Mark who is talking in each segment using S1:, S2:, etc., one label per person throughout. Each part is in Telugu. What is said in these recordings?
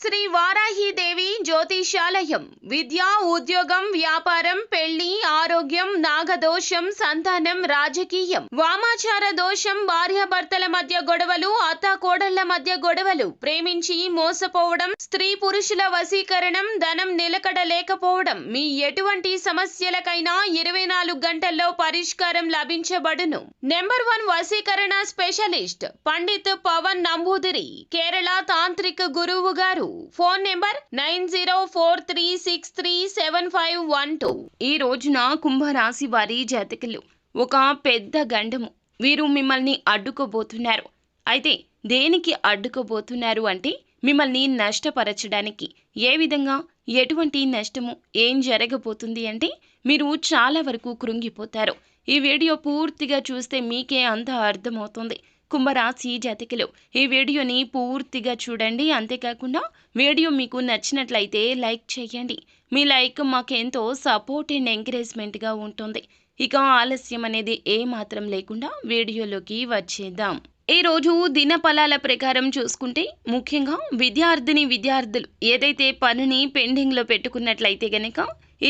S1: శ్రీ వారాహిదేవి జ్యోతిషాలయం విద్య, ఉద్యోగం, వ్యాపారం, పెళ్లి, ఆరోగ్యం, నాగదోషం, సంతానం, రాజకీయం, వామాచార దోషం, భార్యాభర్తల మధ్య గొడవలు, అత్తాకోడళ్ల మధ్య గొడవలు, ప్రేమించి మోసపోవడం, స్త్రీ పురుషుల వశీకరణం, ధనం నిలకడ లేకపోవడం, మీ ఎటువంటి సమస్యలకైనా 24 గంటల్లో పరిష్కారం లభించబడును. నెంబర్ 1 వశీకరణ స్పెషలిస్ట్ పండిత్ పవన్ నంబూదిరి, కేరళ తాంత్రిక గురువు గారు. Phone number 9043637512. ఈ రోజున కుంభరాశి వారి జాతకులు ఒక పెద్ద గండము. వీరు మిమ్మల్ని అడ్డుకోబోతున్నారు. అయితే దేనికి అడ్డుకోబోతున్నారు అంటే మిమ్మల్ని నష్టపరచడానికి. ఏ విధంగా, ఎటువంటి నష్టము, ఏం జరగబోతుంది అంటే మీరు చాలా వరకు కృంగిపోతారు. ఈ వీడియో పూర్తిగా చూస్తే మీకే అంతా అర్థమవుతుంది. కుంభరాశి జాతకులు ఈ వీడియోని పూర్తిగా చూడండి. అంతేకాకుండా వీడియో మీకు నచ్చినట్లయితే లైక్ చేయండి. మీ లైక్ మాకెంతో సపోర్ట్ అండ్ ఎంకరేజ్మెంట్గా ఉంటుంది. ఇక ఆలస్యం అనేది ఏమాత్రం లేకుండా వీడియోలోకి వచ్చేద్దాం. ఈ రోజు దినఫలాల ప్రకారం చూసుకుంటే ముఖ్యంగా విద్యార్థులు ఏదైతే పనిని పెండింగ్లో పెట్టుకున్నట్లయితే గనక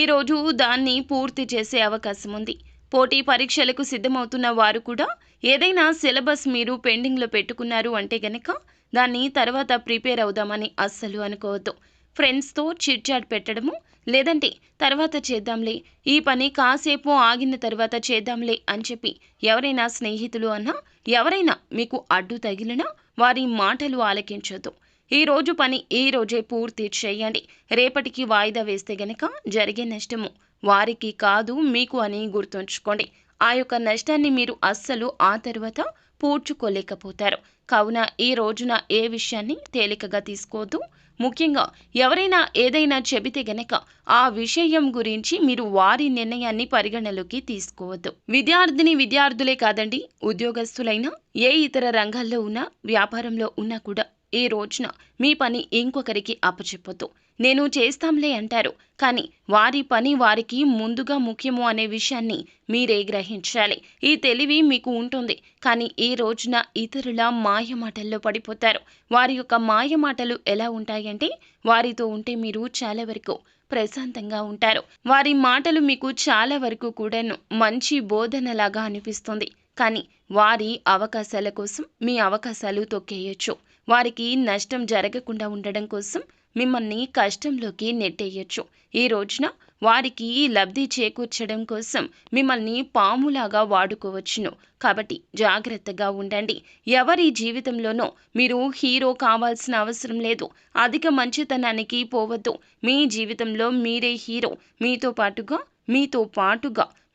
S1: ఈరోజు దాన్ని పూర్తి చేసే అవకాశం ఉంది. పోటీ పరీక్షలకు సిద్ధమవుతున్న వారు కూడా ఏదైనా సిలబస్ మీరు పెండింగ్లో పెట్టుకున్నారు అంటే గనక దాన్ని తర్వాత ప్రిపేర్ అవుదామని అస్సలు అనుకోవద్దు. ఫ్రెండ్స్తో చిట్ చాట్ పెట్టడము, లేదంటే తర్వాత చేద్దాంలే, ఈ పని కాసేపు ఆగిన తర్వాత చేద్దాంలే అని చెప్పి ఎవరైనా స్నేహితులు అన్నా, ఎవరైనా మీకు అడ్డు తగిలినా వారి మాటలు ఆలకించొద్దు. ఈ రోజు పని ఈ రోజే పూర్తి చేయండి. రేపటికి వాయిదా వేస్తే గనక జరిగే నష్టము వారికి కాదు మీకు అని గుర్తుంచుకోండి. ఆ యొక్క నష్టాన్ని మీరు అస్సలు ఆ తర్వాత పూడ్చుకోలేకపోతారు. కావున ఈ రోజున ఏ విషయాన్ని తేలికగా తీసుకోవద్దు. ముఖ్యంగా ఎవరైనా ఏదైనా చెబితే గనక ఆ విషయం గురించి మీరు వారి నిర్ణయాన్ని పరిగణలోకి తీసుకోవద్దు. విద్యార్థులే కాదండి, ఉద్యోగస్తులైనా, ఏ ఇతర రంగాల్లో ఉన్నా, వ్యాపారంలో ఉన్నా కూడా ఈ రోజున మీ పని ఇంకొకరికి అప్పచెప్పొద్దు. నేను చేస్తాంలే అంటారు, కానీ వారి పని వారికి ముందుగా ముఖ్యము అనే విషయాన్ని మీరే గ్రహించాలి. ఈ తెలివి మీకు ఉంటుంది, కానీ ఈ రోజున ఇతరుల మాయమాటల్లో పడిపోతారు. వారి యొక్క మాయమాటలు ఎలా ఉంటాయంటే వారితో ఉంటే మీరు చాలా వరకు ప్రశాంతంగా ఉంటారు. వారి మాటలు మీకు చాలా వరకు కూడాను మంచి బోధనలాగా అనిపిస్తుంది, కానీ వారి అవకాశాల కోసం మీ అవకాశాలు తొక్కేయచ్చు. వారికి నష్టం జరగకుండా ఉండడం కోసం మిమ్మల్ని కష్టంలోకి నెట్టేయచ్చు. ఈ రోజున వారికి లబ్ధి చేకూర్చడం కోసం మిమ్మల్ని పాములాగా వాడుకోవచ్చును. కాబట్టి జాగ్రత్తగా ఉండండి. ఎవరి జీవితంలోనో మీరు హీరో కావాల్సిన అవసరం లేదు. అధిక మంచితనానికి పోవద్దు. మీ జీవితంలో మీరే హీరో. మీతో పాటుగా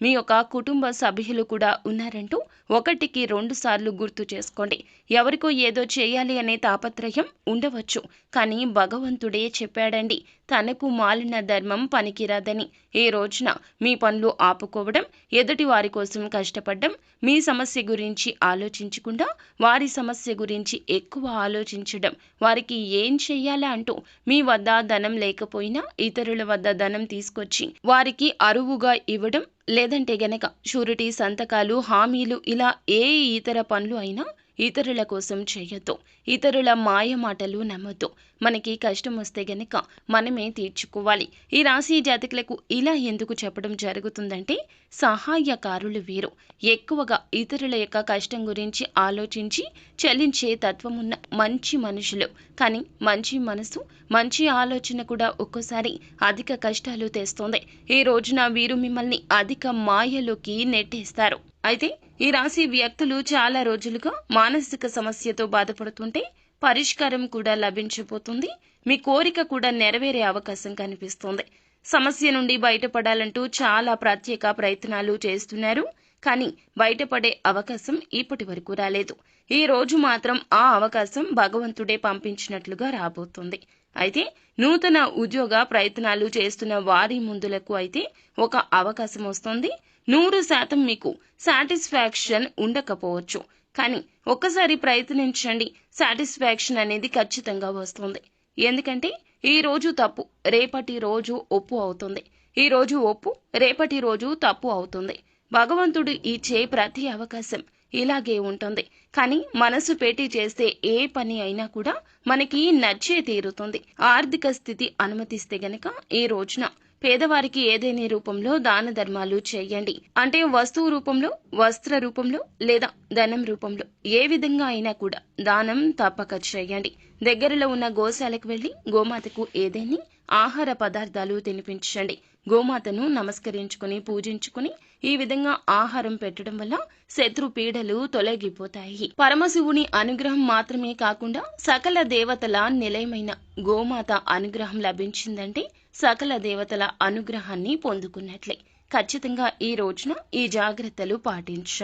S1: మీ యొక్క కుటుంబ సభ్యులు కూడా ఉన్నారంటూ 1కి 2 సార్లు గుర్తు చేసుకోండి. ఎవరికో ఏదో చేయాలి అనే తాపత్రయం ఉండవచ్చు, కానీ భగవంతుడే చెప్పాడండి, తనకు మాలిన ధర్మం పనికిరాదని. ఈ రోజున మీ పనులు ఆపుకోవడం, ఎదుటి వారి కోసం కష్టపడడం, మీ సమస్య గురించి ఆలోచించకుండా వారి సమస్య గురించి ఎక్కువ ఆలోచించడం, వారికి ఏం చెయ్యాలా అంటూ మీ వద్ద ధనం లేకపోయినా ఇతరుల వద్ద ధనం తీసుకొచ్చి వారికి అరువుగా ఇవ్వడం, లేదంటే గనక షూరిటీ సంతకాలు, హామీలు, ఇలా ఏ ఇతర పనులు అయినా ఇతరుల కోసం చేయొద్దు. ఇతరుల మాయ మాటలు నమ్మొద్దు. మనకి కష్టం వస్తే గనక మనమే తీర్చుకోవాలి. ఈ రాశి జాతకులకు ఇలా ఎందుకు చెప్పడం జరుగుతుందంటే సహాయకారులు వీరు ఎక్కువగా ఇతరుల యొక్క కష్టం గురించి ఆలోచించి చలించే తత్వమున్న మంచి మనుషులు. కానీ మంచి మనసు, మంచి ఆలోచన కూడా ఒక్కోసారి అధిక కష్టాలు తెస్తుంది. ఈ రోజున వీరు మిమ్మల్ని అధిక మాయలోకి నెట్టేస్తారు. అయితే ఈ రాశి వ్యక్తులు చాలా రోజులుగా మానసిక సమస్యతో బాధపడుతుంటే పరిష్కారం కూడా లభించబోతుంది. మీ కోరిక కూడా నెరవేరే అవకాశం కనిపిస్తుంది. సమస్య నుండి బయటపడాలంటూ చాలా ప్రత్యేక ప్రయత్నాలు చేస్తున్నారు, కానీ బయటపడే అవకాశం ఇప్పటి వరకు రాలేదు. ఈ రోజు మాత్రం ఆ అవకాశం భగవంతుడే పంపించినట్లుగా రాబోతుంది. అయితే నూతన ఉద్యోగ ప్రయత్నాలు చేస్తున్న వారి ముందులకు అయితే ఒక అవకాశం వస్తుంది. 100% మీకు సాటిస్ఫాక్షన్ ఉండకపోవచ్చు, కానీ ఒక్కసారి ప్రయత్నించండి. సాటిస్ఫాక్షన్ అనేది ఖచ్చితంగా వస్తుంది. ఎందుకంటే ఈ రోజు తప్పు రేపటి రోజు ఒప్పు అవుతుంది. ఈ రోజు ఒప్పు రేపటి రోజు తప్పు అవుతుంది. భగవంతుడు ఇచ్చే ప్రతి అవకాశం ఇలాగే ఉంటుంది. కానీ మనసు పెట్టి చేస్తే ఏ పని అయినా కూడా మనకి నచ్చే తీరుతుంది. ఆర్థిక స్థితి అనుమతిస్తే గనక ఈ రోజున పేదవారికి ఏదేని రూపంలో దాన ధర్మాలు చేయండి. అంటే వస్తువు రూపంలో, వస్త్ర రూపంలో లేదా ధనం రూపంలో ఏ విధంగా అయినా కూడా దానం తప్పక చేయండి. దగ్గరలో ఉన్న గోశాలకు వెళ్లి గోమాతకు ఏదేని ఆహార పదార్థాలు తినిపించండి. గోమాతను నమస్కరించుకుని పూజించుకుని ఈ విధంగా ఆహారం పెట్టడం వల్ల శత్రు పీడలు తొలగిపోతాయి. పరమశివుని అనుగ్రహం మాత్రమే కాకుండా సకల దేవతల నిలయమైన గోమాత అనుగ్రహం లభించిందంటే సకల దేవతల అనుగ్రహాన్ని పొందుకున్నట్లే. ఖచ్చితంగా ఈ రోజున ఈ జాగ్రత్తలు పాటించండి.